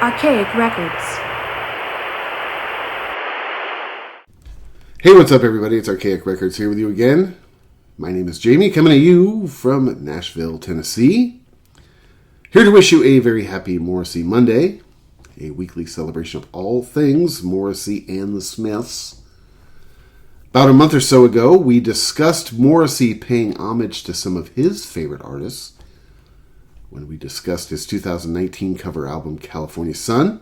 Archaic Records. Hey, what's up, everybody? It's Archaic Records here with you again. My name is Jamie, coming to you from Nashville, Tennessee. Here to wish you a very happy Morrissey Monday, a weekly celebration of all things Morrissey and the Smiths. About a month or so ago, we discussed Morrissey paying homage to some of his favorite artists when we discussed his 2019 cover album, California Sun.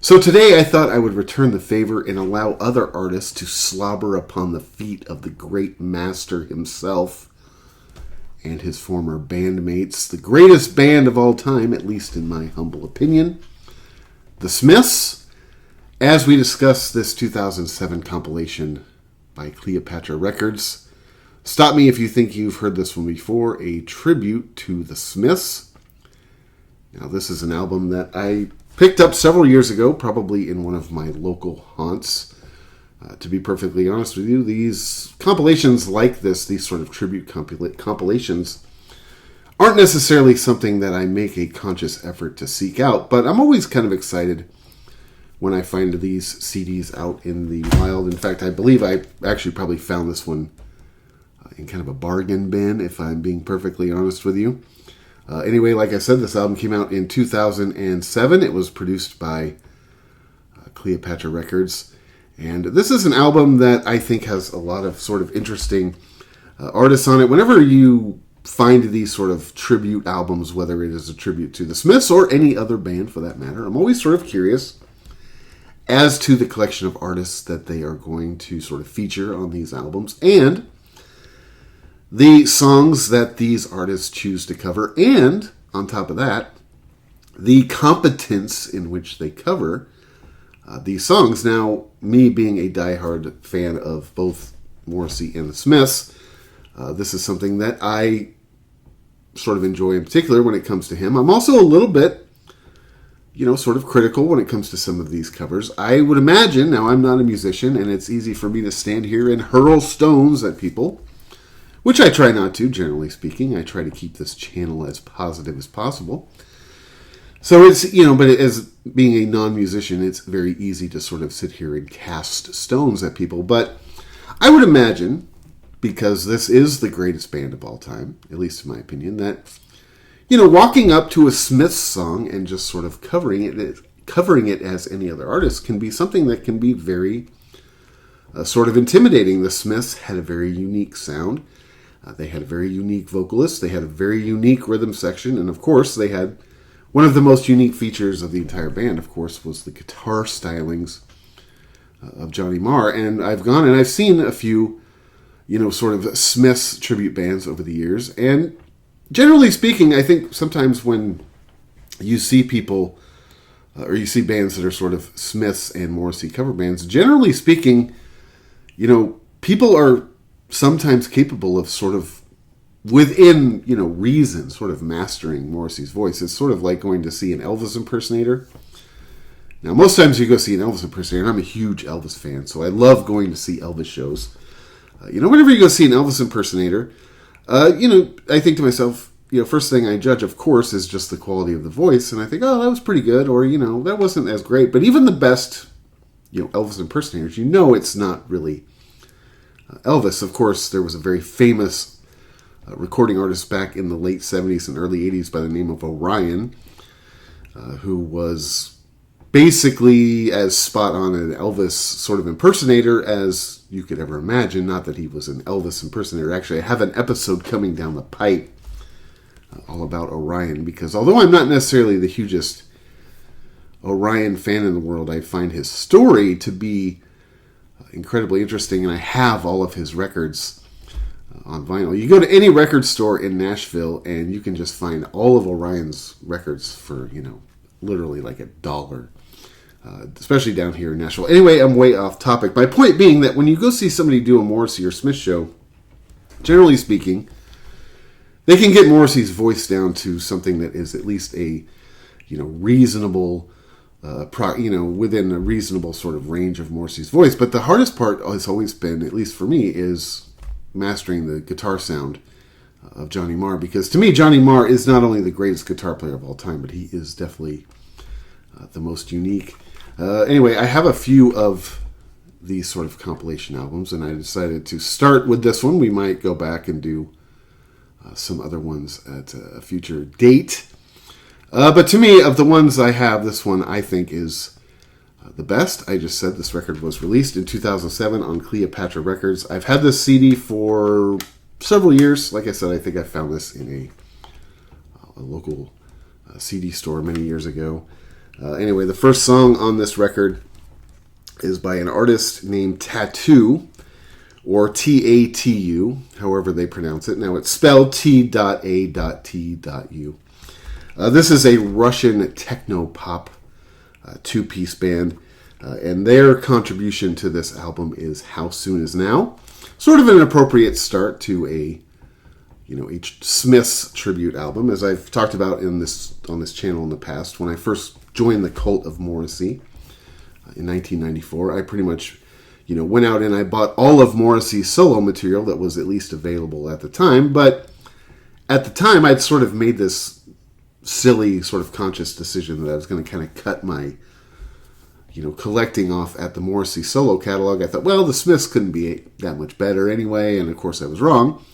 So today I thought I would return the favor and allow other artists to slobber upon the feet of the great master himself and his former bandmates, the greatest band of all time, at least in my humble opinion, the Smiths, as we discuss this 2007 compilation by Cleopatra Records. Stop me if you think you've heard this one before, a tribute to the Smiths. Now, this is an album that I picked up several years ago, probably in one of my local haunts. To be perfectly honest with you, these compilations like this, these sort of tribute compilations, aren't necessarily something that I make a conscious effort to seek out, but I'm always kind of excited when I find these CDs out in the wild. In fact, I believe I actually probably found this one in kind of a bargain bin, if I'm being perfectly honest with you. Anyway, like I said, this album came out in 2007. It was produced by Cleopatra Records. And this is an album that I think has a lot of sort of interesting artists on it. Whenever you find these sort of tribute albums, whether it is a tribute to the Smiths or any other band for that matter, I'm always sort of curious as to the collection of artists that they are going to sort of feature on these albums and the songs that these artists choose to cover, and on top of that, the competence in which they cover these songs. Now, me being a diehard fan of both Morrissey and the Smiths, this is something that I sort of enjoy in particular when it comes to him. I'm also a little bit, sort of critical when it comes to some of these covers. I would imagine, now I'm not a musician, and it's easy for me to stand here and hurl stones at people, which I try not to, generally speaking. I try to keep this channel as positive as possible. So it's, but as being a non-musician, it's very easy to sort of sit here and cast stones at people. But I would imagine, because this is the greatest band of all time, at least in my opinion, that, walking up to a Smiths song and just sort of covering it as any other artist can be something that can be very sort of intimidating. The Smiths had a very unique sound. They had a very unique vocalist. They had a very unique rhythm section. And, of course, they had one of the most unique features of the entire band, of course, was the guitar stylings of Johnny Marr. And I've gone and I've seen a few, sort of Smiths tribute bands over the years. And generally speaking, I think sometimes when you see people or you see bands that are sort of Smiths and Morrissey cover bands, generally speaking, people are sometimes capable of sort of within, reason, sort of mastering Morrissey's voice. It's sort of like going to see an Elvis impersonator. Now, most times you go see an Elvis impersonator, and I'm a huge Elvis fan, so I love going to see Elvis shows. Whenever you go see an Elvis impersonator, I think to myself, first thing I judge, of course, is just the quality of the voice, and I think, oh, that was pretty good, or, that wasn't as great. But even the best, Elvis impersonators, it's not really Elvis. Of course, there was a very famous recording artist back in the late 70s and early 80s by the name of Orion, who was basically as spot on an Elvis sort of impersonator as you could ever imagine. Not that he was an Elvis impersonator. Actually, I have an episode coming down the pipe all about Orion, because although I'm not necessarily the hugest Orion fan in the world, I find his story to be incredibly interesting, and I have all of his records on vinyl. You go to any record store in Nashville, and you can just find all of Orion's records for, literally like $1, especially down here in Nashville. Anyway, I'm way off topic. My point being that when you go see somebody do a Morrissey or Smith show, generally speaking, they can get Morrissey's voice down to something that is at least a, reasonable within a reasonable sort of range of Morrissey's voice. But the hardest part has always been, at least for me, is mastering the guitar sound of Johnny Marr. Because to me, Johnny Marr is not only the greatest guitar player of all time, but he is definitely the most unique. Anyway, I have a few of these sort of compilation albums, and I decided to start with this one. We might go back and do some other ones at a future date. But to me, of the ones I have, this one I think is the best. I just said this record was released in 2007 on Cleopatra Records. I've had this CD for several years. Like I said, I think I found this in a local CD store many years ago. Anyway, the first song on this record is by an artist named Tattoo, or Tatu, however they pronounce it. Now, it's spelled T.A.T.U. This is a Russian techno-pop two-piece band, and their contribution to this album is How Soon Is Now. Sort of an appropriate start to a Smiths tribute album, as I've talked about on this channel in the past. When I first joined the cult of Morrissey in 1994, I pretty much went out and I bought all of Morrissey's solo material that was at least available at the time. But at the time, I'd sort of made this silly sort of conscious decision that I was going to kind of cut my collecting off at the Morrissey solo catalog. I thought, well, the Smiths couldn't be that much better anyway, and of course I was wrong.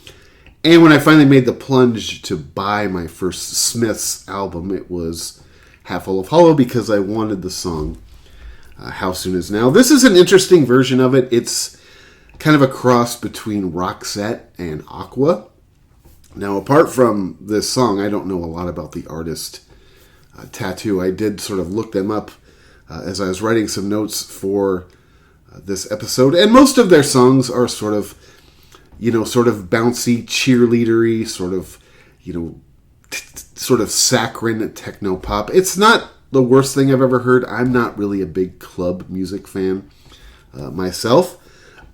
And when I finally made the plunge to buy my first Smiths album, it was Half Full of Hollow, because I wanted the song How Soon Is Now. This is an interesting version of it. It's kind of a cross between Roxette and Aqua. Now, apart from this song, I don't know a lot about the artist Tattoo. I did sort of look them up as I was writing some notes for this episode. And most of their songs are sort of bouncy, cheerleadery, sort of saccharine techno pop. It's not the worst thing I've ever heard. I'm not really a big club music fan myself.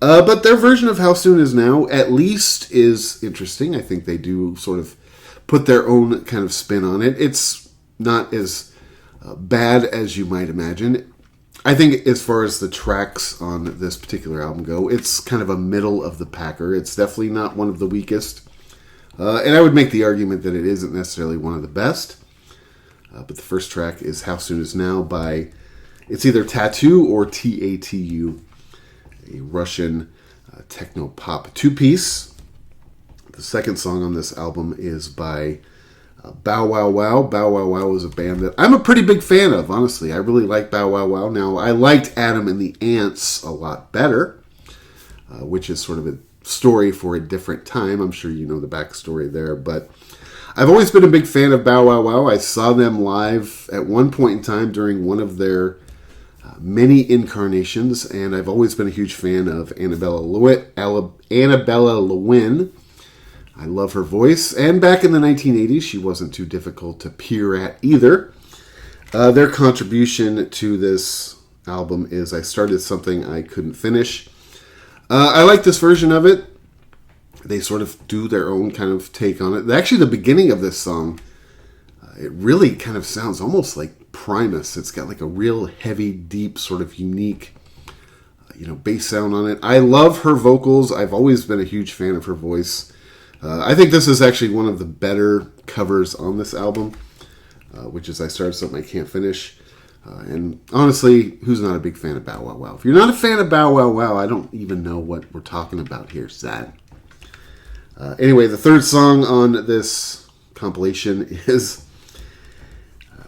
But their version of How Soon Is Now at least is interesting. I think they do sort of put their own kind of spin on it. It's not as bad as you might imagine. I think as far as the tracks on this particular album go, it's kind of a middle of the packer. It's definitely not one of the weakest. And I would make the argument that it isn't necessarily one of the best. But the first track is How Soon Is Now by, it's either Tattoo or Tatu, a Russian techno-pop two-piece. The second song on this album is by Bow Wow Wow. Bow Wow Wow is a band that I'm a pretty big fan of, honestly. I really like Bow Wow Wow. Now, I liked Adam and the Ants a lot better, which is sort of a story for a different time. I'm sure you know the backstory there, but I've always been a big fan of Bow Wow Wow. I saw them live at one point in time during one of their many incarnations, and I've always been a huge fan of Annabella Lewin. I love her voice, and back in the 1980s, she wasn't too difficult to peer at either. Their contribution to this album is I Started Something I Couldn't Finish. I like this version of it. They sort of do their own kind of take on it. Actually, the beginning of this song, it really kind of sounds almost like Primus. It's got like a real heavy, deep, sort of unique, bass sound on it. I love her vocals. I've always been a huge fan of her voice. I think this is actually one of the better covers on this album, which is I Started Something I Can't Finish. And honestly, who's not a big fan of Bow Wow Wow? If you're not a fan of Bow Wow Wow, I don't even know what we're talking about here, sad. Anyway, the third song on this compilation is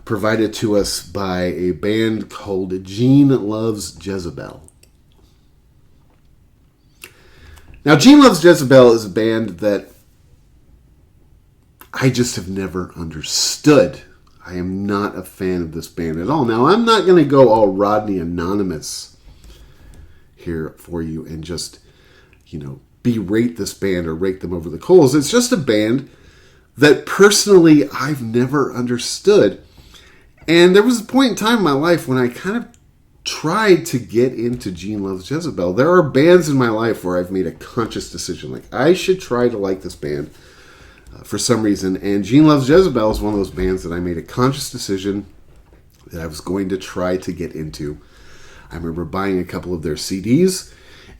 provided to us by a band called Gene Loves Jezebel. Now, Gene Loves Jezebel is a band that I just have never understood. I am not a fan of this band at all. Now, I'm not going to go all Rodney Anonymous here for you and just, berate this band or rake them over the coals. It's just a band that personally I've never understood. And there was a point in time in my life when I kind of tried to get into Gene Loves Jezebel. There are bands in my life where I've made a conscious decision, like I should try to like this band for some reason. And Gene Loves Jezebel is one of those bands that I made a conscious decision that I was going to try to get into. I remember buying a couple of their CDs,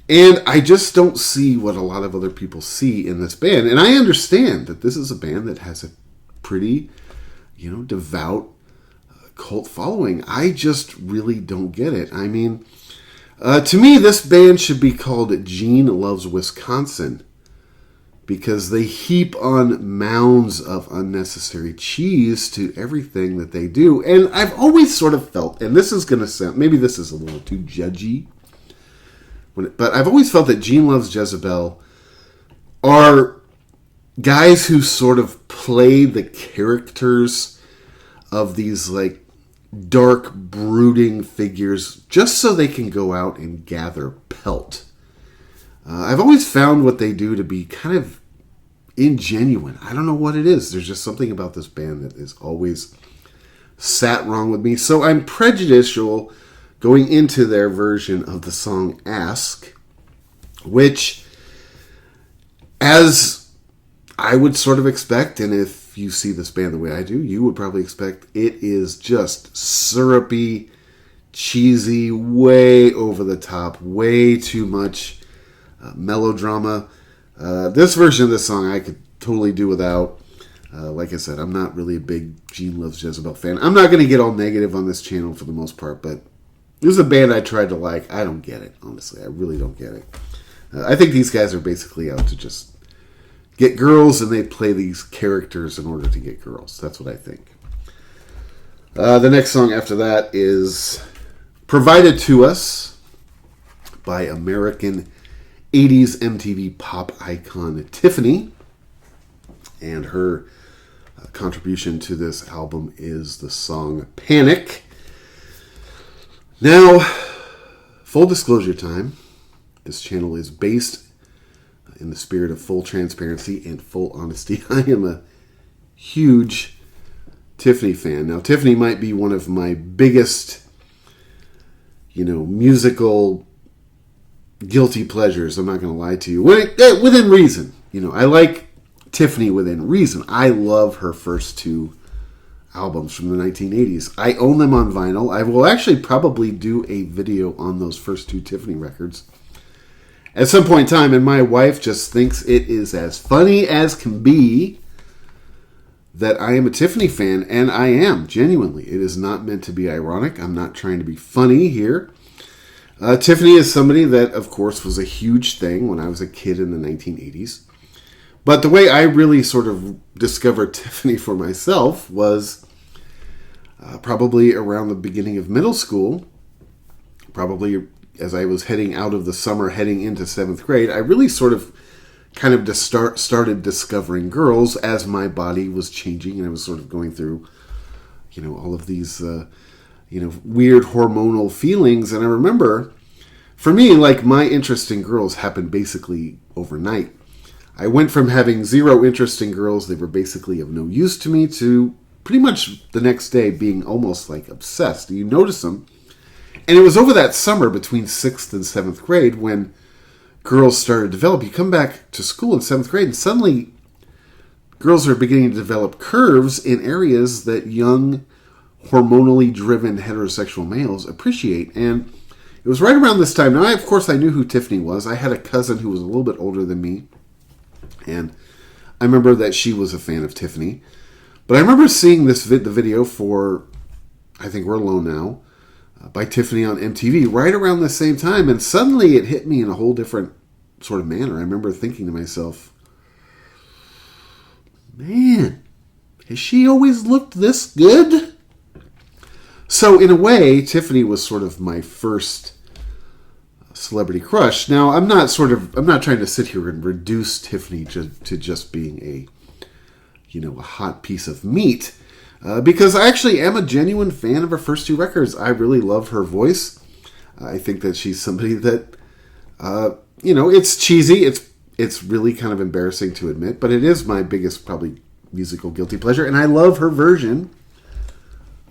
and I just don't see what a lot of other people see in this band. And I understand that this is a band that has a pretty, devout cult following. I just really don't get it. I mean, to me, this band should be called Gene Loves Wisconsin, because they heap on mounds of unnecessary cheese to everything that they do. And I've always sort of felt, and this is going to sound, maybe this is a little too judgy, but I've always felt that Gene Loves Jezebel are guys who sort of play the characters of these like dark, brooding figures just so they can go out and gather pelt. I've always found what they do to be kind of ingenuine. I don't know what it is. There's just something about this band that is always sat wrong with me. So I'm prejudicial going into their version of the song Ask, which, as I would sort of expect, and if you see this band the way I do, you would probably expect, it is just syrupy, cheesy, way over the top, way too much melodrama. This version of this song I could totally do without. Like I said, I'm not really a big Gene Loves Jezebel fan. I'm not going to get all negative on this channel for the most part, but this is a band I tried to like. I don't get it, honestly. I really don't get it. I think these guys are basically out to just get girls, and they play these characters in order to get girls. That's what I think. The next song after that is provided to us by American 80s MTV pop icon Tiffany, and her contribution to this album is the song Panic. Now, full disclosure time, this channel is based in the spirit of full transparency and full honesty. I am a huge Tiffany fan. Now, Tiffany might be one of my biggest, musical guilty pleasures. I'm not going to lie to you. Within reason. I like Tiffany within reason. I love her first two albums from the 1980s. I own them on vinyl. I will actually probably do a video on those first two Tiffany records at some point in time, and my wife just thinks it is as funny as can be that I am a Tiffany fan, and I am, genuinely. It is not meant to be ironic. I'm not trying to be funny here. Tiffany is somebody that, of course, was a huge thing when I was a kid in the 1980s. But the way I really sort of discovered Tiffany for myself was probably around the beginning of middle school, probably as I was heading out of the summer, heading into 7th grade. I really sort of kind of started discovering girls as my body was changing, and I was sort of going through, all of these, weird hormonal feelings. And I remember, for me, like, my interest in girls happened basically overnight. I went from having zero interest in girls, they were basically of no use to me, to pretty much the next day being almost like obsessed. You notice them. And it was over that summer between 6th and 7th grade when girls started to develop. You come back to school in 7th grade and suddenly girls are beginning to develop curves in areas that young, hormonally driven heterosexual males appreciate. And it was right around this time. Now, of course, I knew who Tiffany was. I had a cousin who was a little bit older than me, and I remember that she was a fan of Tiffany. But I remember seeing the video for I Think We're Alone Now by Tiffany on MTV right around the same time, and suddenly it hit me in a whole different sort of manner. I remember thinking to myself, man, has she always looked this good? So in a way, Tiffany was sort of my first celebrity crush. Now, I'm not trying to sit here and reduce Tiffany to just being a hot piece of meat, because I actually am a genuine fan of her first two records. I really love her voice. I think that she's somebody that, it's cheesy. It's really kind of embarrassing to admit, but it is my biggest probably musical guilty pleasure, and I love her version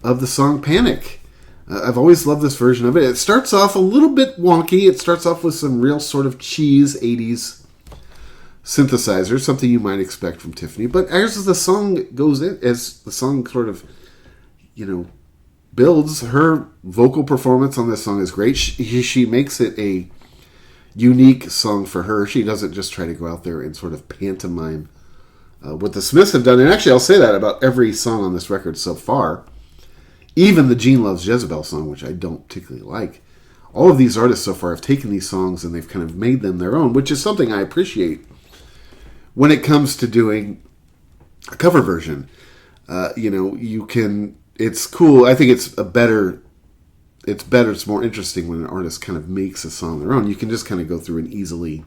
of the song Panic. I've always loved this version of it. It starts off a little bit wonky. It starts off with some real sort of cheese 80s synthesizer, something you might expect from Tiffany. But as the song goes in, as the song sort of, builds, her vocal performance on this song is great. She makes it a unique song for her. She doesn't just try to go out there and sort of pantomime what the Smiths have done. And actually, I'll say that about every song on this record so far. even the Gene Loves Jezebel song, which I don't particularly like. All of these artists so far have taken these songs and they've kind of made them their own, which is something I appreciate when it comes to doing a cover version. You can, it's cool. I think it's more interesting when an artist kind of makes a song their own. You can just kind of go through and easily,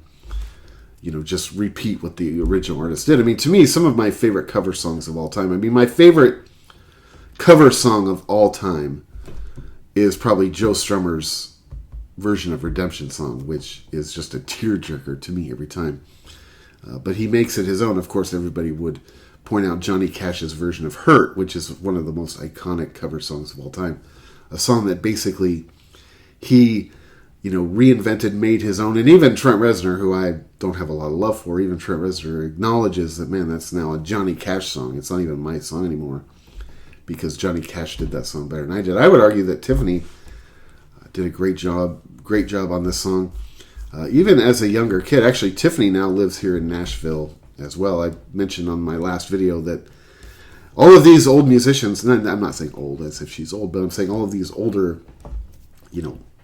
just repeat what the original artist did. I mean, to me, some of my favorite cover songs of all time, my favorite cover song of all time is probably Joe Strummer's version of Redemption Song, which is just a tearjerker to me every time. But he makes it his own. Of course, everybody would point out Johnny Cash's version of Hurt, which is one of the most iconic cover songs of all time. A song that basically he, reinvented, made his own. And even Trent Reznor, who I don't have a lot of love for, even Trent Reznor acknowledges that, man, that's now a Johnny Cash song. It's not even my song anymore because Johnny Cash did that song better than I did. I would argue that Tiffany did a great job on this song. Even as a younger kid, actually, Tiffany now lives here in Nashville as well. I mentioned on my last video that all of these old musicians, and I'm not saying old as if she's old, but I'm saying all of these older,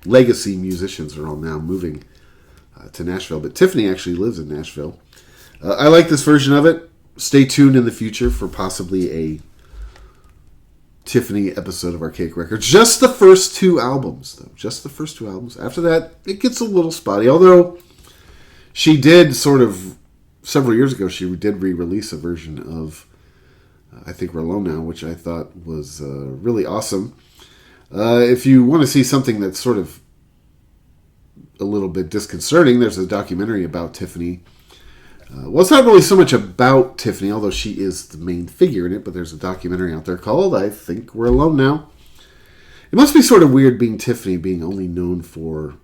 legacy musicians are all now moving to Nashville. But Tiffany actually lives in Nashville. I like this version of it. Stay tuned in the future for possibly a Tiffany episode of Archaic Records. Just the first two albums, though. Just the first two albums. After that, it gets a little spotty. Although, she did several years ago, she did re-release a version of I Think We're Alone Now, which I thought was really awesome. If you want to see something that's sort of a little bit disconcerting, there's a documentary about Tiffany. Well, it's not really so much about Tiffany, although she is the main figure in it, but there's a documentary out there called I Think We're Alone Now. It must be sort of weird being Tiffany, being only known for,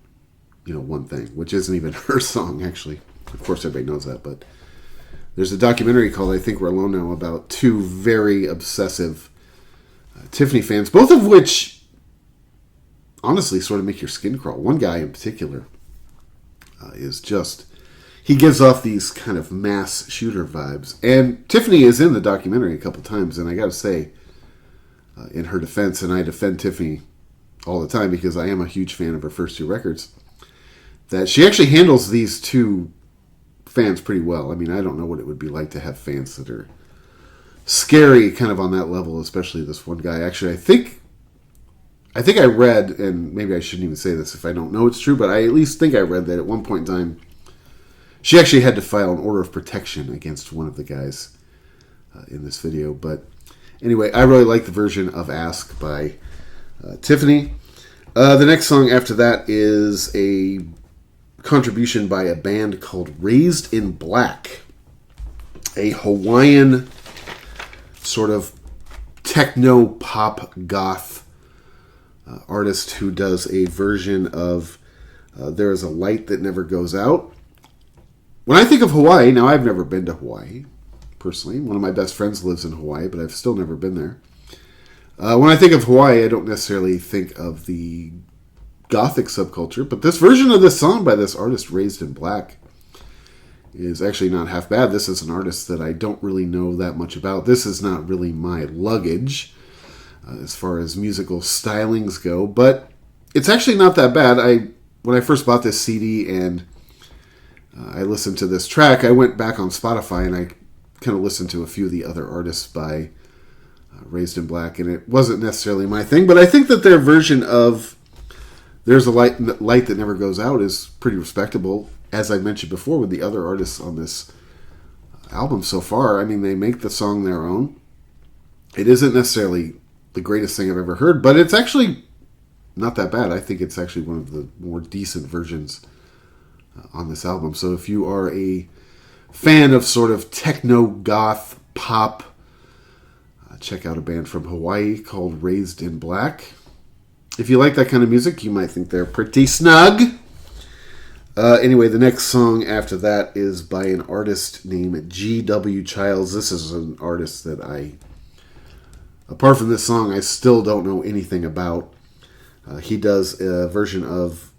one thing, which isn't even her song, actually. Of course, everybody knows that, but there's a documentary called I Think We're Alone Now about two very obsessive Tiffany fans, both of which honestly sort of make your skin crawl. One guy in particular is just... he gives off these kind of mass shooter vibes. And Tiffany is in the documentary a couple times, and I got to say, in her defense, and I defend Tiffany all the time because I am a huge fan of her first two records, that she actually handles these two fans pretty well. I mean, I don't know what it would be like to have fans that are scary kind of on that level, especially this one guy. Actually, I think I read, and maybe I shouldn't even say this if I don't know it's true, but I at least think I read that at one point in time, she actually had to file an order of protection against one of the guys in this video. But anyway, I really like the version of Ask by Tiffany. The next song after that is a contribution by a band called Razed in Black, a Hawaiian sort of techno pop goth artist who does a version of There Is a Light That Never Goes Out. When I think of Hawaii, now I've never been to Hawaii, personally. One of my best friends lives in Hawaii, but I've still never been there. When I think of Hawaii, I don't necessarily think of the gothic subculture, but this version of this song by this artist, Razed in Black, is actually not half bad. This is an artist that I don't really know that much about. This is not really my luggage as far as musical stylings go, but it's actually not that bad. When I first bought this CD and I listened to this track, I went back on Spotify and I kind of listened to a few of the other artists by Razed in Black, and it wasn't necessarily my thing, but I think that their version of There's a Light That Never Goes Out is pretty respectable. As I mentioned before with the other artists on this album so far, I mean, they make the song their own. It isn't necessarily the greatest thing I've ever heard, but it's actually not that bad. I think it's actually one of the more decent versions on this album. So if you are a fan of sort of techno goth pop, check out a band from Hawaii called Razed in Black. If you like that kind of music, you might think they're pretty snug. Anyway, the next song after that is by an artist named G.W. Childs. This is an artist that apart from this song, I still don't know anything about. He does a version of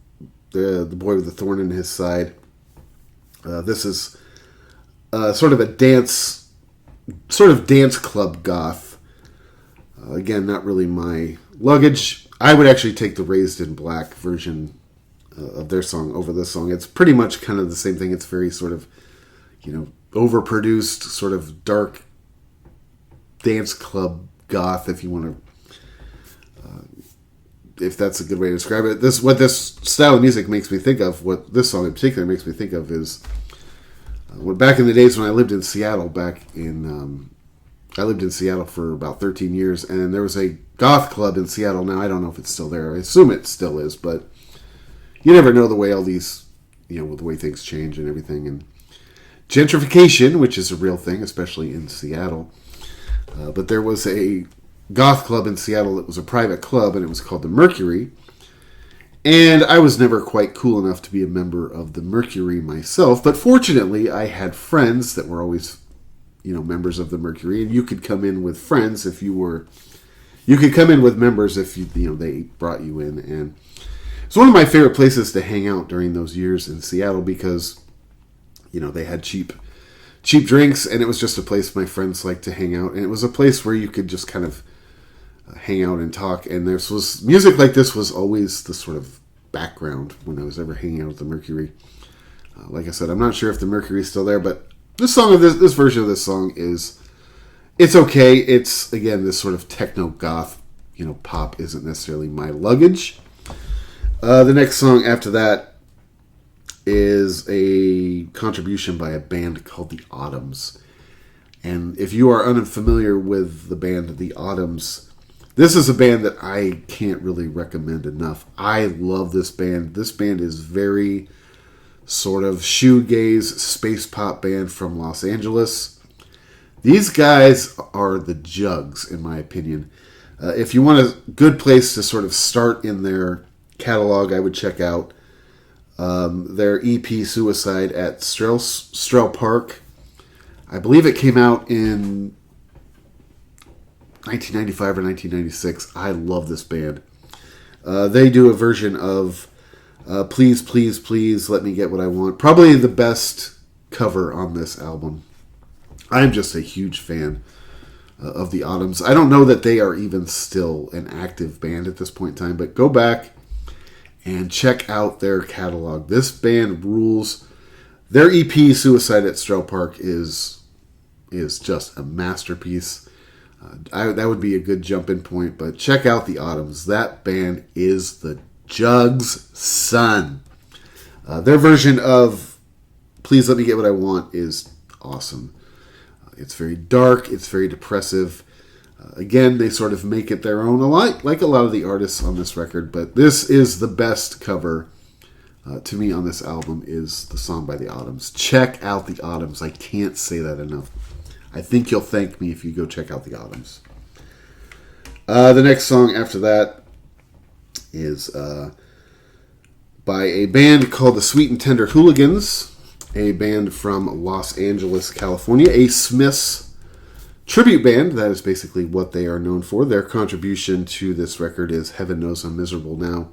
the Boy with the Thorn in His Side. This is sort of dance club goth. Again, not really my luggage, I would actually take the Razed in Black version of their song over this song. It's pretty much kind of the same thing. It's very sort of, overproduced, sort of dark dance club goth, if you want to, if that's a good way to describe it. What this style of music makes me think of, what this song in particular makes me think of, is back in the days when I lived in Seattle. I lived in Seattle for about 13 years, and there was a goth club in Seattle. Now, I don't know if it's still there. I assume it still is, but you never know the way all these, the way things change and everything. And gentrification, which is a real thing, especially in Seattle. But there was a goth club in Seattle that was a private club, and it was called the Mercury. And I was never quite cool enough to be a member of the Mercury myself, but fortunately I had friends that were always, members of the Mercury, and you could come in with friends if you could come in with members if they brought you in. And it's one of my favorite places to hang out during those years in Seattle because, they had cheap drinks, and it was just a place my friends liked to hang out, and it was a place where you could just kind of hang out and talk. And music like this was always the sort of background when I was ever hanging out at the Mercury. Like I said, I'm not sure if the Mercury is still there, but this version of this song it's okay. It's, again, this sort of techno goth, pop isn't necessarily my luggage. The next song after that is a contribution by a band called the Autumns. And if you are unfamiliar with the band The Autumns, this is a band that I can't really recommend enough. I love this band. This band is very sort of shoegaze, space pop band from Los Angeles. These guys are the Jugs, in my opinion. If you want a good place to sort of start in their catalog, I would check out their EP Suicide at Strel Park. I believe it came out in 1995 or 1996. I love this band. They do a version of Please, Please, Please, Let Me Get What I Want. Probably the best cover on this album. I'm just a huge fan of the Autumns. I don't know that they are even still an active band at this point in time, but go back and check out their catalog. This band rules. Their EP, Suicide at Strel Park, is just a masterpiece. That would be a good jump-in point, but check out the Autumns. That band is the Jugs' son. Their version of Please Let Me Get What I Want is awesome. It's very dark. It's very depressive. Again, they sort of make it their own, like a lot of the artists on this record, but this is the best cover to me on this album is the song by the Autumns. Check out the Autumns. I can't say that enough. I think you'll thank me if you go check out the Autumns. The next song after that is by a band called the Sweet and Tender Hooligans, a band from Los Angeles, California, a Smiths tribute band. That is basically what they are known for. Their contribution to this record is Heaven Knows I'm Miserable Now.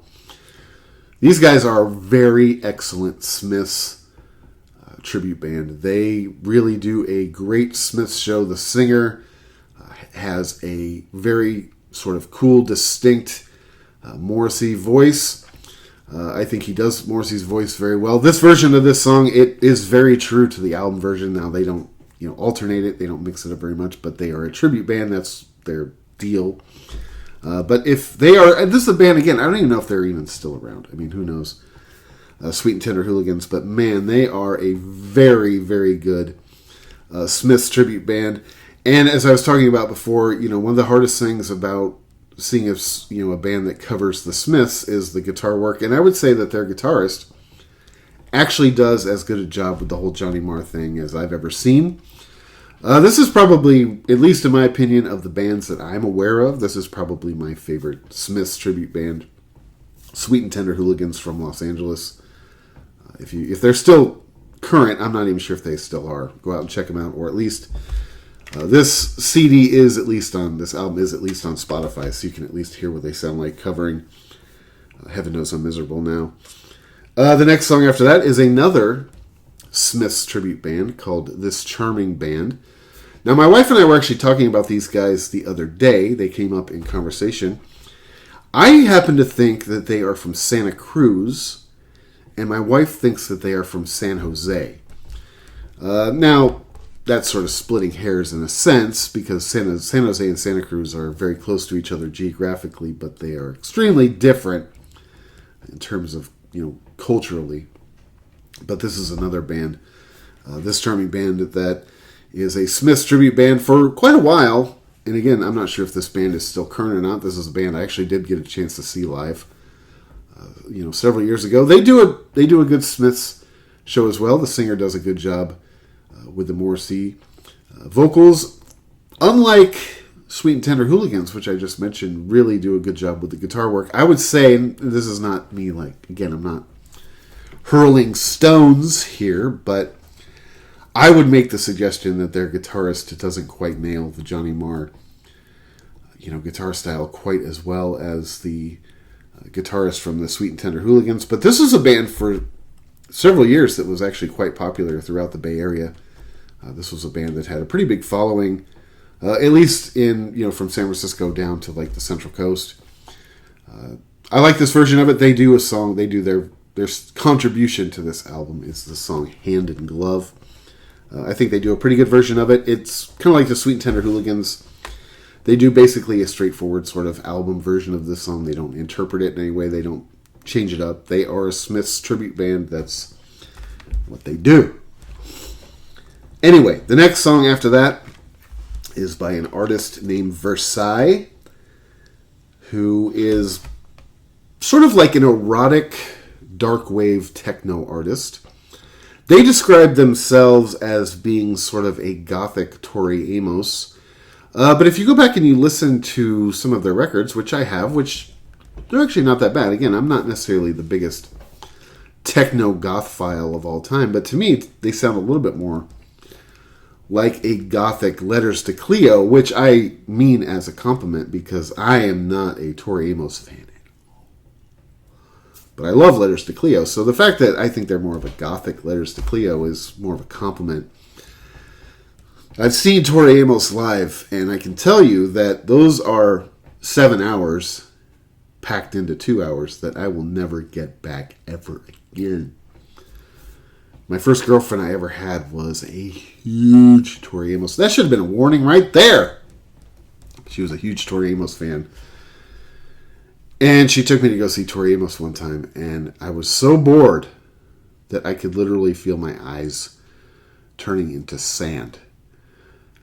These guys are a very excellent Smiths tribute band. They really do a great Smiths show. The singer has a very sort of cool, distinct Morrissey voice. I think he does Morrissey's voice very well. This version of this song, it is very true to the album version. Now, they don't alternate it. They don't mix it up very much, but they are a tribute band. That's their deal. But if they are, this is a band, again, I don't even know if they're even still around. I mean, who knows? Sweet and Tender Hooligans. But man, they are a very, very good Smiths tribute band. And as I was talking about before, one of the hardest things about seeing a band that covers the Smiths is the guitar work. And I would say that their guitarist actually does as good a job with the whole Johnny Marr thing as I've ever seen. This is probably, at least in my opinion, of the bands that I'm aware of, this is probably my favorite Smiths tribute band. Sweet and Tender Hooligans from Los Angeles. If they're still current, I'm not even sure if they still are. Go out and check them out, or at least this album is at least on Spotify, so you can at least hear what they sound like covering Heaven Knows I'm Miserable Now. The next song after that is another Smiths tribute band called This Charming Band. Now, my wife and I were actually talking about these guys the other day. They came up in conversation. I happen to think that they are from Santa Cruz, and my wife thinks that they are from San Jose. Now, that's sort of splitting hairs in a sense, because San Jose and Santa Cruz are very close to each other geographically, but they are extremely different in terms of, culturally. But this is another band, this charming band that is a Smiths tribute band for quite a while. And again, I'm not sure if this band is still current or not. This is a band I actually did get a chance to see live, several years ago. They do a good Smiths show as well. The singer does a good job with the Morrissey vocals. Unlike Sweet and Tender Hooligans, which I just mentioned, really do a good job with the guitar work. I would say, and this is not me, I'm not hurling stones here, but I would make the suggestion that their guitarist doesn't quite nail the Johnny Marr, guitar style quite as well as the guitarist from the Sweet and Tender Hooligans. But this is a band for several years that was actually quite popular throughout the Bay Area. This was a band that had a pretty big following, at least in, from San Francisco down to like the Central Coast. I like this version of it. They do a song. They do their contribution to this album is the song Hand in Glove. I think they do a pretty good version of it. It's kind of like the Sweet and Tender Hooligans. They do basically a straightforward sort of album version of this song. They don't interpret it in any way. They don't change it up. They are a Smiths tribute band. That's what they do. Anyway, the next song after that is by an artist named Versailles, who is sort of like an erotic dark wave techno artist. They describe themselves as being sort of a gothic Tori Amos. But if you go back and you listen to some of their records, which I have, which they're actually not that bad. Again, I'm not necessarily the biggest techno goth file of all time, but to me, they sound a little bit more like a gothic Letters to Cleo, which I mean as a compliment because I am not a Tori Amos fan at all. But I love Letters to Cleo, so the fact that I think they're more of a gothic Letters to Cleo is more of a compliment. I've seen Tori Amos live, and I can tell you that those are 7 hours packed into 2 hours that I will never get back ever again. My first girlfriend I ever had was a huge Tori Amos. That should have been a warning right there. She was a huge Tori Amos fan. And she took me to go see Tori Amos one time, and I was so bored that I could literally feel my eyes turning into sand.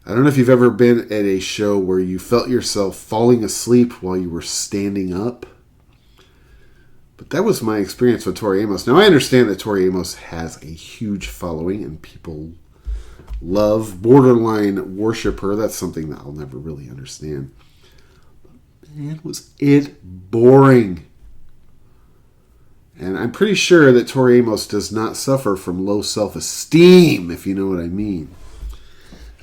I don't know if you've ever been at a show where you felt yourself falling asleep while you were standing up. But that was my experience with Tori Amos. Now, I understand that Tori Amos has a huge following and people love, borderline worship her. That's something that I'll never really understand. But man, was it boring. And I'm pretty sure that Tori Amos does not suffer from low self-esteem, if you know what I mean.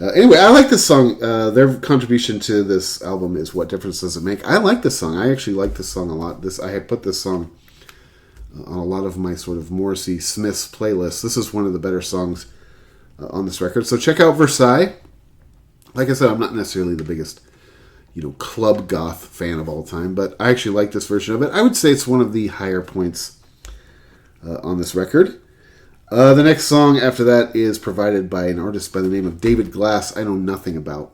Anyway, I like this song. Their contribution to this album is What Difference Does It Make? I like this song. I actually like this song a lot. I had put this song on a lot of my sort of Morrissey Smiths playlists. This is one of the better songs on this record. So check out Versailles. Like I said, I'm not necessarily the biggest, club goth fan of all time, but I actually like this version of it. I would say it's one of the higher points on this record. The next song after that is provided by an artist by the name of David Glass. I know nothing about.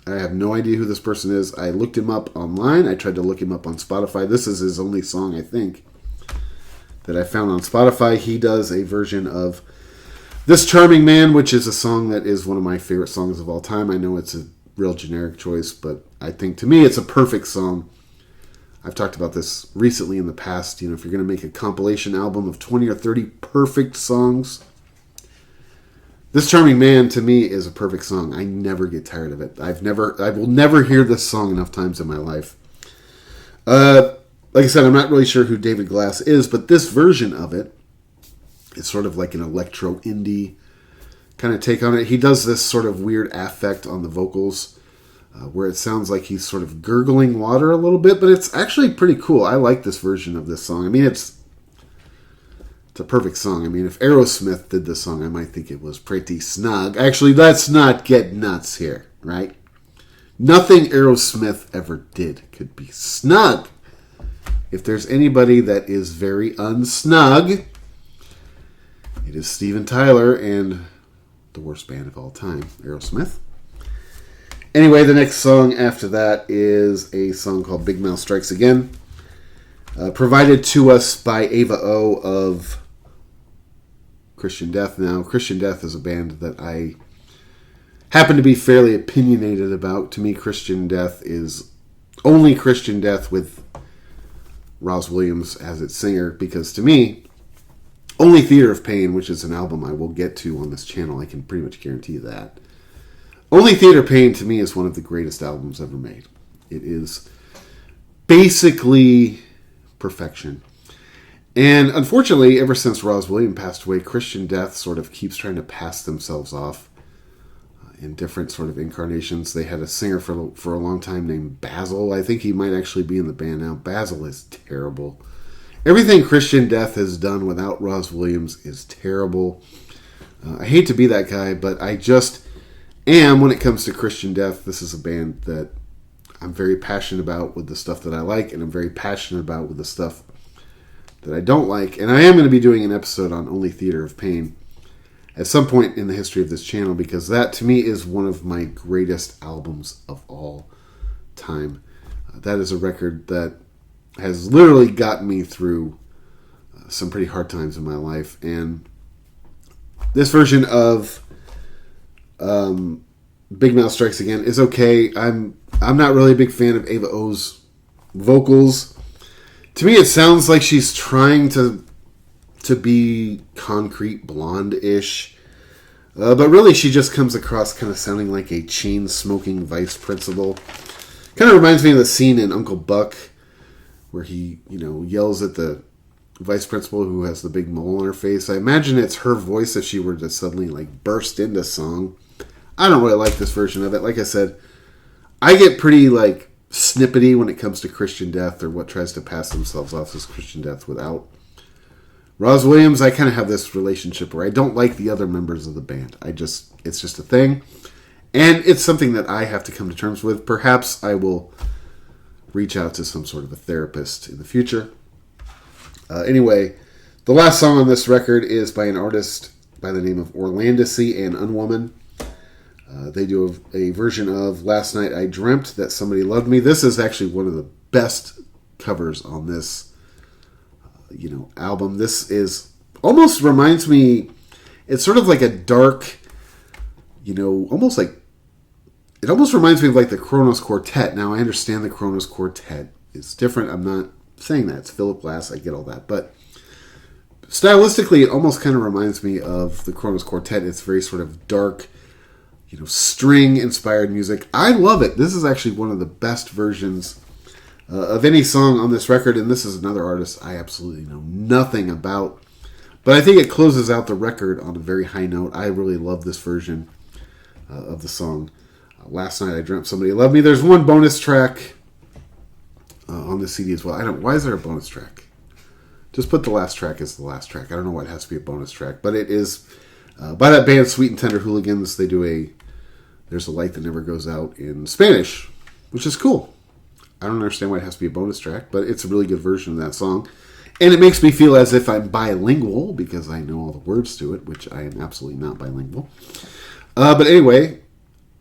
I have no idea who this person is. I looked him up online. I tried to look him up on Spotify. This is his only song, I think, that I found on Spotify. He does a version of This Charming Man, which is a song that is one of my favorite songs of all time. I know it's a real generic choice, but I think to me it's a perfect song. I've talked about this recently in the past. If you're going to make a compilation album of 20 or 30 perfect songs, This Charming Man to me is a perfect song. I never get tired of it. I will never hear this song enough times in my life. Like I said, I'm not really sure who David Glass is, but this version of it is sort of like an electro indie kind of take on it. He does this sort of weird affect on the vocals where it sounds like he's sort of gurgling water a little bit, but it's actually pretty cool. I like this version of this song. I mean, it's a perfect song. I mean, if Aerosmith did this song, I might think it was pretty snug. Actually, let's not get nuts here, right? Nothing Aerosmith ever did could be snug If there's anybody that is very unsnug, it is Steven Tyler and the worst band of all time, Aerosmith. Anyway, the next song after that is a song called Big Mouth Strikes Again, provided to us by Ava O of Christian Death. Now, Christian Death is a band that I happen to be fairly opinionated about. To me, Christian Death is only Christian Death with Roz Williams as its singer, because to me, only Theater of Pain, which is an album I will get to on this channel, I can pretty much guarantee that. Only Theater of Pain, to me, is one of the greatest albums ever made. It is basically perfection. And unfortunately, ever since Roz Williams passed away, Christian Death sort of keeps trying to pass themselves off in different sort of incarnations. They had a singer for a long time named Basil. I think he might actually be in the band now. Basil is terrible. Everything Christian Death has done without Roz Williams is terrible. I hate to be that guy, but I just am when it comes to Christian Death. This is a band that I'm very passionate about with the stuff that I like, and I'm very passionate about with the stuff that I don't like. And I am going to be doing an episode on Only Theater of Pain at some point in the history of this channel, because that, to me, is one of my greatest albums of all time. That is a record that has literally gotten me through some pretty hard times in my life. And this version of Big Mouth Strikes Again is okay. I'm not really a big fan of Ava O's vocals. To me, it sounds like she's trying to be Concrete Blonde-ish. But really, she just comes across kind of sounding like a chain-smoking vice principal. Kind of reminds me of the scene in Uncle Buck where he, yells at the vice principal who has the big mole on her face. I imagine it's her voice if she were to suddenly, burst into song. I don't really like this version of it. Like I said, I get pretty, snippety when it comes to Christian Death, or what tries to pass themselves off as Christian Death without Roz Williams. I kind of have this relationship where I don't like the other members of the band. It's just a thing. And it's something that I have to come to terms with. Perhaps I will reach out to some sort of a therapist in the future. Anyway, the last song on this record is by an artist by the name of Orlandocy and Unwoman. They do a version of Last Night I Dreamt That Somebody Loved Me. This is actually one of the best covers on this album. This is almost reminds me, it's sort of like a dark, it almost reminds me of the Kronos Quartet. Now, I understand the Kronos Quartet is different. I'm not saying that. It's Philip Glass. I get all that. But stylistically, it almost kind of reminds me of the Kronos Quartet. It's very sort of dark, string-inspired music. I love it. This is actually one of the best versions of any song on this record, and this is another artist I absolutely know nothing about. But I think it closes out the record on a very high note. I really love this version of the song. Last Night I Dreamt Somebody Loved Me. There's one bonus track on the CD as well. Why is there a bonus track? Just put the last track as the last track. I don't know why it has to be a bonus track, but it is by that band Sweet and Tender Hooligans. They do There's a Light That Never Goes Out in Spanish, which is cool. I don't understand why it has to be a bonus track, but it's a really good version of that song. And it makes me feel as if I'm bilingual, because I know all the words to it, which I am absolutely not bilingual. But anyway,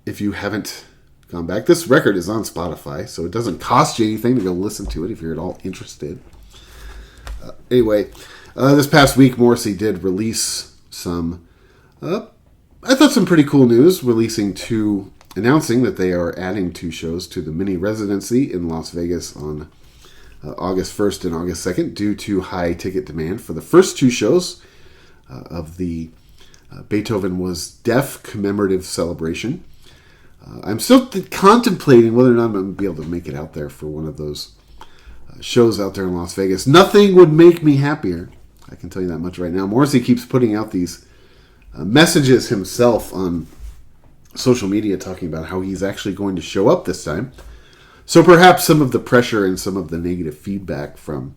if you haven't gone back, this record is on Spotify, so it doesn't cost you anything to go listen to it if you're at all interested. Anyway, this past week, Morrissey did release some, I thought some pretty cool news, announcing that they are adding 2 shows to the mini residency in Las Vegas on August 1st and August 2nd due to high ticket demand for the first 2 shows of the Beethoven Was Deaf commemorative celebration. I'm still contemplating whether or not I'm going to be able to make it out there for one of those shows out there in Las Vegas. Nothing would make me happier. I can tell you that much right now. Morrissey keeps putting out these messages himself on social media talking about how he's actually going to show up this time. So perhaps some of the pressure and some of the negative feedback from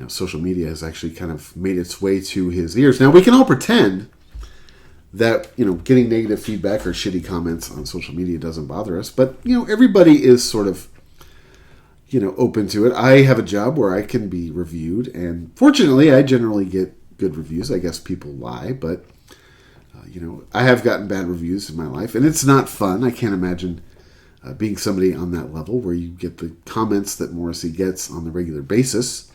social media has actually kind of made its way to his ears. Now, we can all pretend that, getting negative feedback or shitty comments on social media doesn't bother us. But, everybody is sort of, open to it. I have a job where I can be reviewed, and fortunately, I generally get good reviews. I guess people lie, but I have gotten bad reviews in my life, and it's not fun. I can't imagine being somebody on that level where you get the comments that Morrissey gets on the regular basis.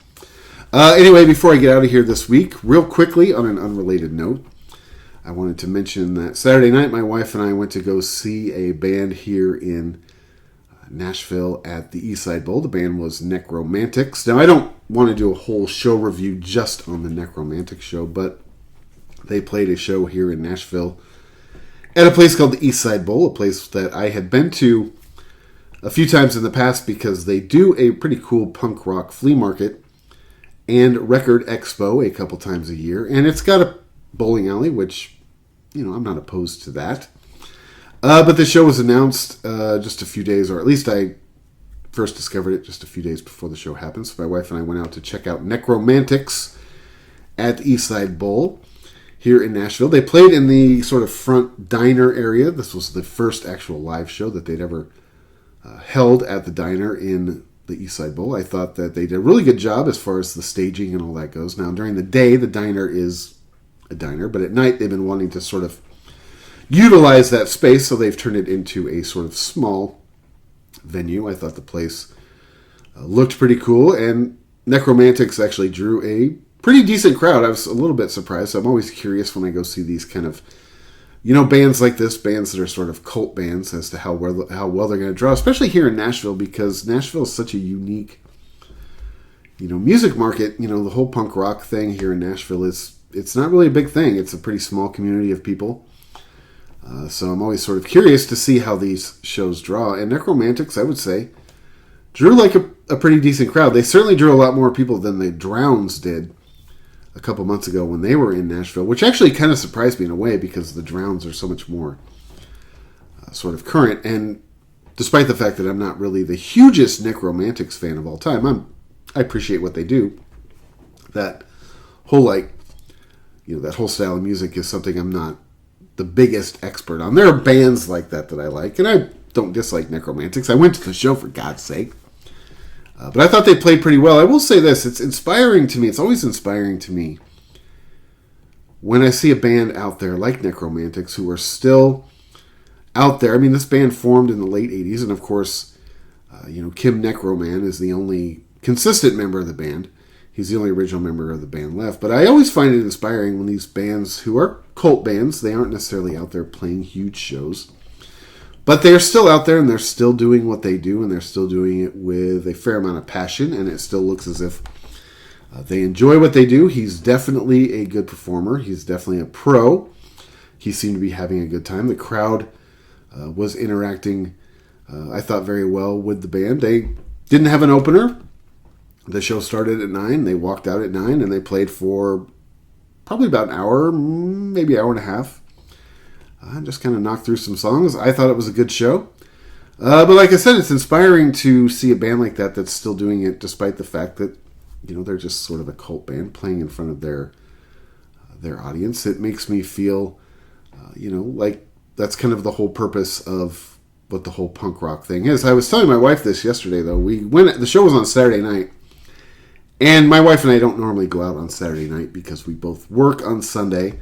Anyway, before I get out of here this week, real quickly, on an unrelated note, I wanted to mention that Saturday night, my wife and I went to go see a band here in Nashville at the Eastside Bowl. The band was Necromantics. Now, I don't want to do a whole show review just on the Necromantics show, but they played a show here in Nashville at a place called the Eastside Bowl, a place that I had been to a few times in the past because they do a pretty cool punk rock flea market and record expo a couple times a year. And it's got a bowling alley, which, I'm not opposed to that. But the show was announced just a few days, or at least I first discovered it just a few days before the show happened. So my wife and I went out to check out Necromantics at the Eastside Bowl here in Nashville. They played in the sort of front diner area. This was the first actual live show that they'd ever held at the diner in the Eastside Bowl. I thought that they did a really good job as far as the staging and all that goes. Now, during the day, the diner is a diner, but at night they've been wanting to sort of utilize that space, so they've turned it into a sort of small venue. I thought the place looked pretty cool, and Necromantics actually drew a pretty decent crowd. I was a little bit surprised. I'm always curious when I go see these kind of, bands like this, bands that are sort of cult bands, as to how well they're going to draw, especially here in Nashville, because Nashville is such a unique, music market. The whole punk rock thing here in Nashville it's not really a big thing. It's a pretty small community of people. So I'm always sort of curious to see how these shows draw. And Necromantics, I would say, drew like a pretty decent crowd. They certainly drew a lot more people than the Drowns did a couple months ago when they were in Nashville, which actually kind of surprised me in a way because the Drowns are so much more sort of current. And despite the fact that I'm not really the hugest Necromantics fan of all time, I appreciate what they do. That whole that whole style of music is something I'm not the biggest expert on. There are bands like that I like, and I don't dislike Necromantics. I went to the show, for God's sake. But I thought they played pretty well. I will say this, it's inspiring to me. It's always inspiring to me when I see a band out there like Necromantics who are still out there. I mean, this band formed in the late 80s, and of course, Kim Necroman is the only consistent member of the band. He's the only original member of the band left. But I always find it inspiring when these bands, who are cult bands, they aren't necessarily out there playing huge shows, but they're still out there and they're still doing what they do, and they're still doing it with a fair amount of passion, and it still looks as if they enjoy what they do. He's definitely a good performer. He's definitely a pro. He seemed to be having a good time. The crowd was interacting, I thought, very well with the band. They didn't have an opener. The show started at 9. They walked out at 9, and they played for probably about an hour, maybe an hour and a half. Just kind of knocked through some songs. I thought it was a good show. But like I said, it's inspiring to see a band like that that's still doing it despite the fact that, they're just sort of a cult band playing in front of their audience. It makes me feel, like that's kind of the whole purpose of what the whole punk rock thing is. I was telling my wife this yesterday, though. The show was on Saturday night. And my wife and I don't normally go out on Saturday night because we both work on Sunday.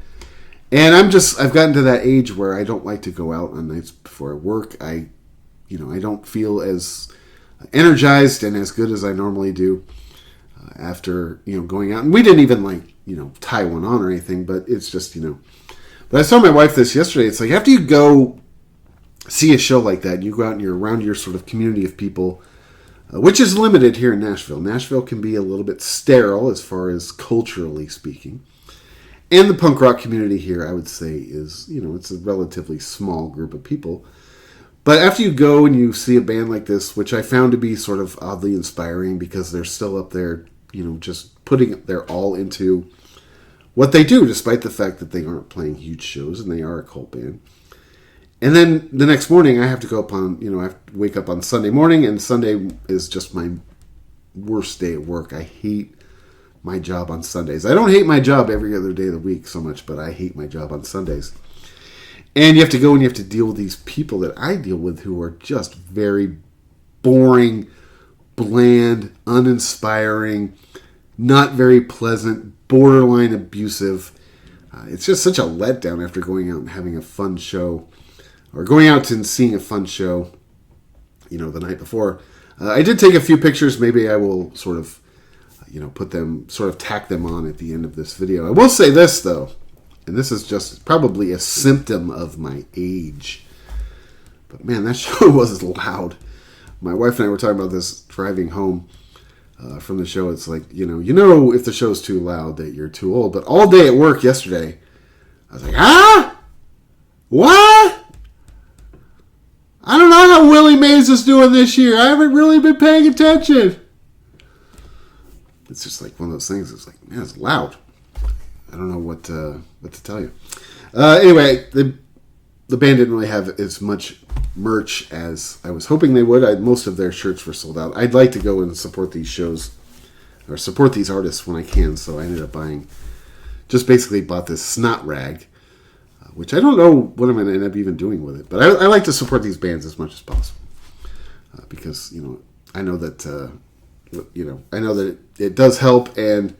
And I've gotten to that age where I don't like to go out on nights before I work. I don't feel as energized and as good as I normally do after, going out. And we didn't even tie one on or anything, but it's just, But I saw my wife this yesterday. It's like after you go see a show like that, you go out and you're around your sort of community of people, which is limited here in Nashville. Nashville can be a little bit sterile as far as culturally speaking. And the punk rock community here, I would say, is, it's a relatively small group of people. But after you go and you see a band like this, which I found to be sort of oddly inspiring because they're still up there, just putting their all into what they do, despite the fact that they aren't playing huge shows and they are a cult band. And then the next morning, I have to go up on, I have to wake up on Sunday morning, and Sunday is just my worst day at work. I hate my job on Sundays. I don't hate my job every other day of the week so much, but I hate my job on Sundays. And you have to go and you have to deal with these people that I deal with who are just very boring, bland, uninspiring, not very pleasant, borderline abusive. It's just such a letdown after going out and having a fun show, or going out and seeing a fun show, the night before. I did take a few pictures. Maybe I will sort of, tack them on at the end of this video. I will say this, though, and this is just probably a symptom of my age. But man, that show was loud. My wife and I were talking about this driving home from the show. It's like, if the show's too loud that you're too old. But all day at work yesterday, I was like, what? I don't know how Willie Mays is doing this year. I haven't really been paying attention. It's just like one of those things. It's like, man, it's loud. I don't know what to tell you. Anyway, the band didn't really have as much merch as I was hoping they would. Most of their shirts were sold out. I'd like to go and support these shows, or support these artists when I can, so I ended up basically bought this snot rag, which I don't know what I'm going to end up even doing with it. But I like to support these bands as much as possible, because, I know that, it does help, and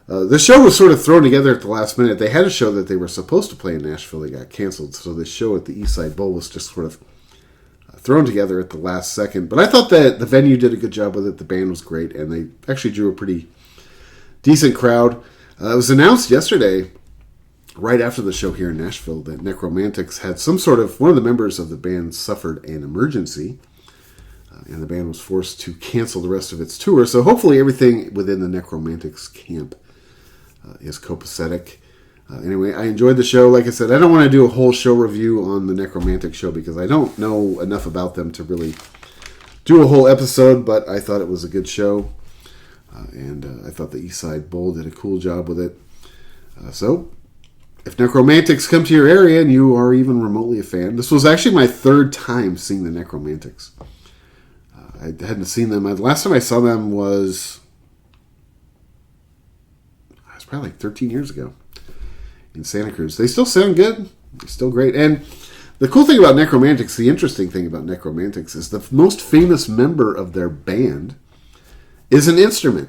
the show was sort of thrown together at the last minute. They had a show that they were supposed to play in Nashville. They got canceled. So the show at the East Side Bowl was just sort of thrown together at the last second. But I thought that the venue did a good job with it. The band was great, and they actually drew a pretty decent crowd. It was announced yesterday, right after the show here in Nashville, that Necromantics had one of the members of the band suffered an emergency. And the band was forced to cancel the rest of its tour. So hopefully everything within the Necromantics camp is copacetic. Anyway, I enjoyed the show. Like I said, I don't want to do a whole show review on the Necromantic show because I don't know enough about them to really do a whole episode, but I thought it was a good show. And I thought the East Side Bowl did a cool job with it. So, if Necromantics come to your area and you are even remotely a fan, this was actually my third time seeing the Necromantics. I hadn't seen them. The last time I saw them was probably like 13 years ago in Santa Cruz. They still sound good. They're still great. And the cool thing about Necromantics, the interesting thing about Necromantics, is the most famous member of their band is an instrument.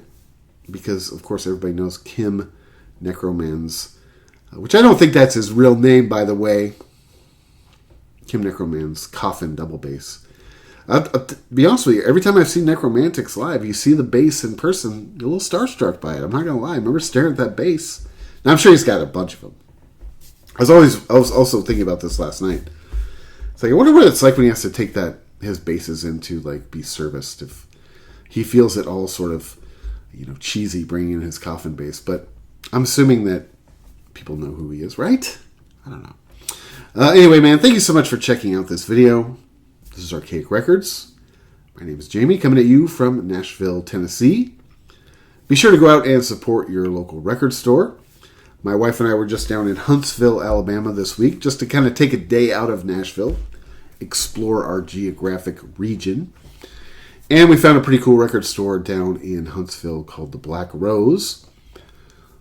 Because, of course, everybody knows Kim Necromans, which I don't think that's his real name, by the way. Kim Necromans Coffin double bass. To be honest with you, every time I've seen Necromantics live, you see the bass in person, you're a little starstruck by it. I'm not going to lie. I remember staring at that bass. Now, I'm sure he's got a bunch of them. I was also thinking about this last night. It's like, I wonder what it's like when he has to take his basses in to like be serviced. If he feels it all sort of, cheesy bringing in his coffin bass. But I'm assuming that people know who he is, right? I don't know. Anyway, man, thank you so much for checking out this video. This is Archaic Records. My name is Jamie, coming at you from Nashville, Tennessee. Be sure to go out and support your local record store. My wife and I were just down in Huntsville, Alabama this week, just to kind of take a day out of Nashville, explore our geographic region. And we found a pretty cool record store down in Huntsville called the Black Rose.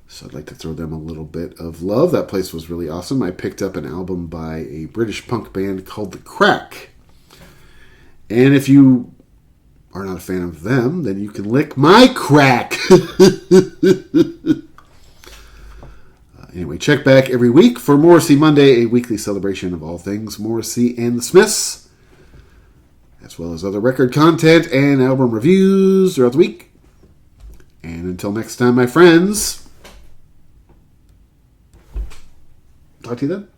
So I'd like to throw them a little bit of love. That place was really awesome. I picked up an album by a British punk band called The Crack. And if you are not a fan of them, then you can lick my crack. Anyway, check back every week for Morrissey Monday, a weekly celebration of all things Morrissey and the Smiths, as well as other record content and album reviews throughout the week. And until next time, my friends, talk to you then.